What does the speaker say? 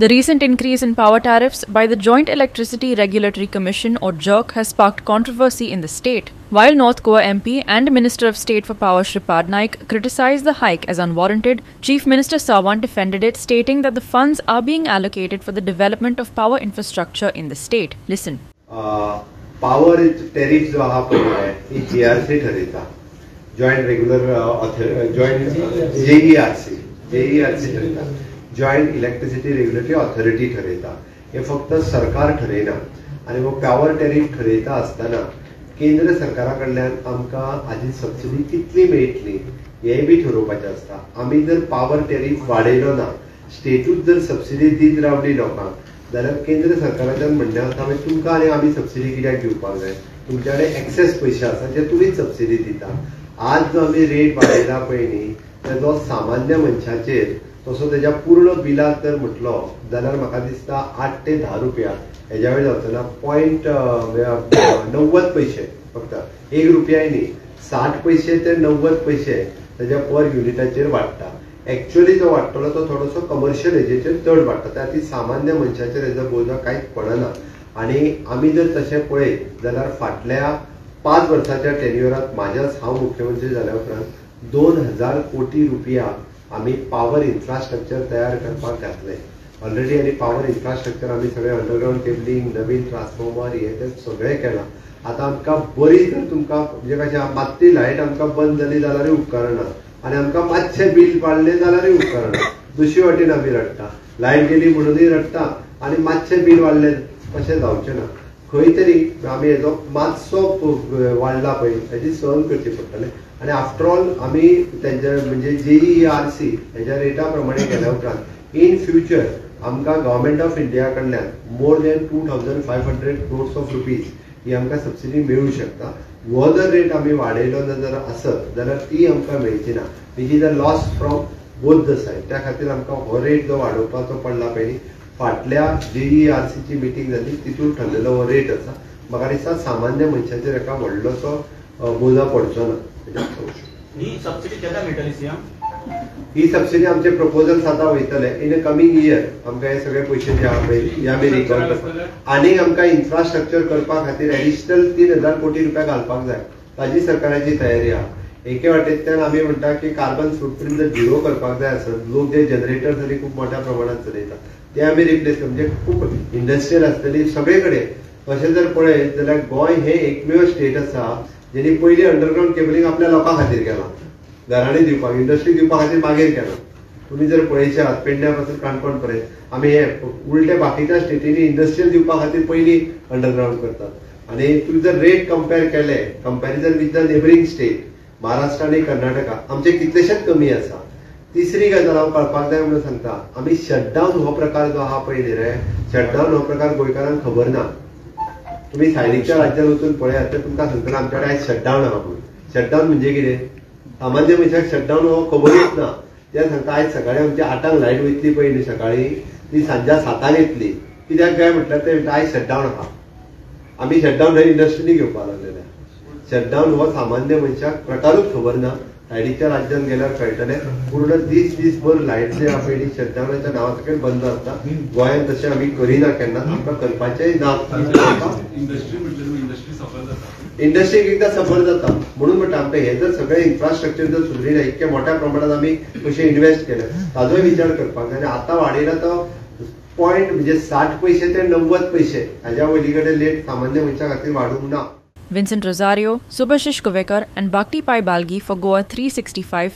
The recent increase in power tariffs by the Joint Electricity Regulatory Commission or JERC has sparked controversy in the state. While North Goa MP and Minister of State for Power Shripad Naik criticized the hike as unwarranted, Chief Minister Sawant defended it, stating that the funds are being allocated for the development of power infrastructure in the state. Listen. Power tariff जो हा पडलाय JRC ठरवता. Joint Regular Joint JERC ठरवता. Joint electricity regulatory authority ठरयता. हे फक्त सरकार ठरयना आणि मग पॉवर टॅरिफ ठरयता असताना केंद्र सरकारा कडल्यान आमकां हाजी सबसिडी कितली मेळटली हेय बी ठरोवपाचें आसता. आमी जर पॉवर टॅरिफ वाडयलो ना, स्टेटूच जर सबसिडी दीत रावली लोकांक, जाल्यार केंद्र सरकाराच्यान म्हणणें आसा मागीर तुमकां आनी आमी सबसिडी कित्याक दिवपाक जाय? तुमचे कडेन एक्सेस पयशे आसा जे तुमीच सबसिडी दिता. आज जो आमी रेट वाडयला पळय न्ही, तेजो सामान्य मनशाचेर तसो तेज्या पूर्ण बिलाक जर म्हटलो जाल्यार म्हाका दिसता 8 ते 10 रुपया हेज्या वेळी जावचना 0.90 पैसे फक्त 1 रुपयाय न्ही 60 पैसे ते 90 पैसे तेज्या पर युनिटाचेर वाडटा. एक्चुअली जो वाडटलो तो थोडोसो कमर्शियल हेजेचेर चड वाडटा, त्या ती सामान्य मनशाचेर हेजो बोजा कांयच पडना. आणि आमी जर तशें पळयत जाल्यार फाटल्या 5 वर्साच्या टेन्युअरांत म्हाज्याच हांव मुख्यमंत्री जाल्या उपरांत 2000 कोटी रुपया आम्ही पॉवर इन्फ्रास्ट्रक्चर तयार करपाक घातले ऑलरेडी. आणि पॉवर इन्फ्रास्ट्रक्चर आम्ही सगळे अंडरग्राउंड केबलिंग, नवीन ट्रान्सफॉर्मर हे ते सगळे केला. आता आमकां बरी जर तुमकां म्हणजे कशें मात्ती लायट आमकां बंद जाली जाल्यारूय उपकारना आणि आमकां मातशें बिल वाडलें जाल्यारूय उपकारना. दुसरे वाटेन आमी रडटा, लायट गेली म्हणूनय रडटा आणि मातशें बिल वाडलें अशें जावचें ना. खंय तरी आमी हेजो मातसो वाडला पळय हेजी सहन करची पडटलें. आणि आफ्टर ऑल आम्ही त्यांच्या म्हणजे JERC हेच्या रेटा प्रमाणे गेल्या उपरांत इन फ्युचर आमकां गव्हर्नमेंट ऑफ इंडिया कडल्यान more than 2500 crores of rupees ही आमकां सबसिडी मेळूं शकता. हो जर रेट आमी वाडयलो जर आसत जाल्यार ती आमकां मेळची ना. Which is a loss from both the said. त्या खातीर आमकां हो रेट जो वाडोवपाचो पडला पळय फाटल्या JERC ची मिटींग जाली तितून ठरलेलो हो रेट आसा. म्हाका दिसता सामान्य मनशाचेर एका व्हडलोसो बोजा पडचो ना. ही सबसिडी केन्ना मेळटली सीएम? ही सबसिडी आमचे प्रपोजल्स आता वयतले इन अ कमिंग इयर. आमकां हे सगळे पयशे जे आमी रिकवर करता आनी आमकां इन्फ्रास्ट्रक्चर करपा खातीर एडिशनल 3000 कोटी रुपया घालपाक जाय. ताजी सरकाराची तयारी आहा. एके वाटेंतल्यान आमी म्हणटा की कार्बन फुटप्रिंट जर झिरो करपाक जाय आसत, लोक जे जनरेटर जरी खूप मोठ्या प्रमाणात चलयतात ते आमी रिप्लेस म्हणजे खूप इंडस्ट्रियल आसतली सगळे कडेन. तशें जर पळयत जाल्यार गोंय हे एकमेव स्टेट आसा जेणे पयली अंडरग्राउंड केबलिंग आपल्या लोकां खातीर केलां, घरांनी दिवपाक, इंडस्ट्री दिवपा खातीर मागीर केलां. तुम्ही जर पळयशात पेडण्या पासून काणकोण पर्यंत आमी हे उलटे बाकीच्या स्टेटींनी इंडस्ट्रियल दिवपा खातीर पयली अंडरग्राउंड करतात. आणि तुम्ही जर रेट कंपेर केले comparison with the neighbouring state Maharashtra आणि कर्नाटका आमचे कितलेशेच कमी आसा. तिसरी गजाल हांव कळपाक जाय म्हणून सांगता, आमी शटडावन हो प्रकार जो आहा पळय न्ही रे, शटडावन हो प्रकार गोंयकारांक खबर ना. तुम्ही सायडीच्या राज्यात वचून पळयात तर तुमकां सांगतले आमच्या कडेन आयज शटडावन आहा म्हणून. शटडावन म्हणजे कितें? सामान्य मनशाक शटडावन हो खबरूच ना. ते सांगता आयज सकाळी आमची 8 लायट वयतली पळय न्ही सकाळी ती सांजा 7 येतली. कित्याक काय म्हटल्यार ते आयज शटडावन आहा. आमी शटडावन हे इंडस्ट्रीनी घेवपाक लागलेले. शटडावन हो सामान्य मनशाक प्रकारूच खबर ना. सायडीच्या राज्यात गेल्यार कळटले पूर्ण दीसभर लायट जे आहा पळय शटडावनाच्या नांवा सकयल बंद आसता. गोंयांत तशें आमी करिना केन्ना, आमकां करपाचेंय ना. इंडस्ट्री एकदा सफर जाता म्हणून म्हणटा आमकां हे जर सगळे इन्फ्रास्ट्रक्चर जर सुदरिना इतके मोठ्या प्रमाणात आमी पयशे इन्व्हेस्ट केले ताजोय विचार करपाक जाय. आनी आतां वाडयला तो पॉयंट म्हणजे 60 पैसे ते 90 पैसे हाज्या वयली कडेन लेट सामान्य मनशा खातीर वाडूंक ना. Vincent Rosario, Subhashish Kovekar and Bhakti Pai Balgi for Goa 365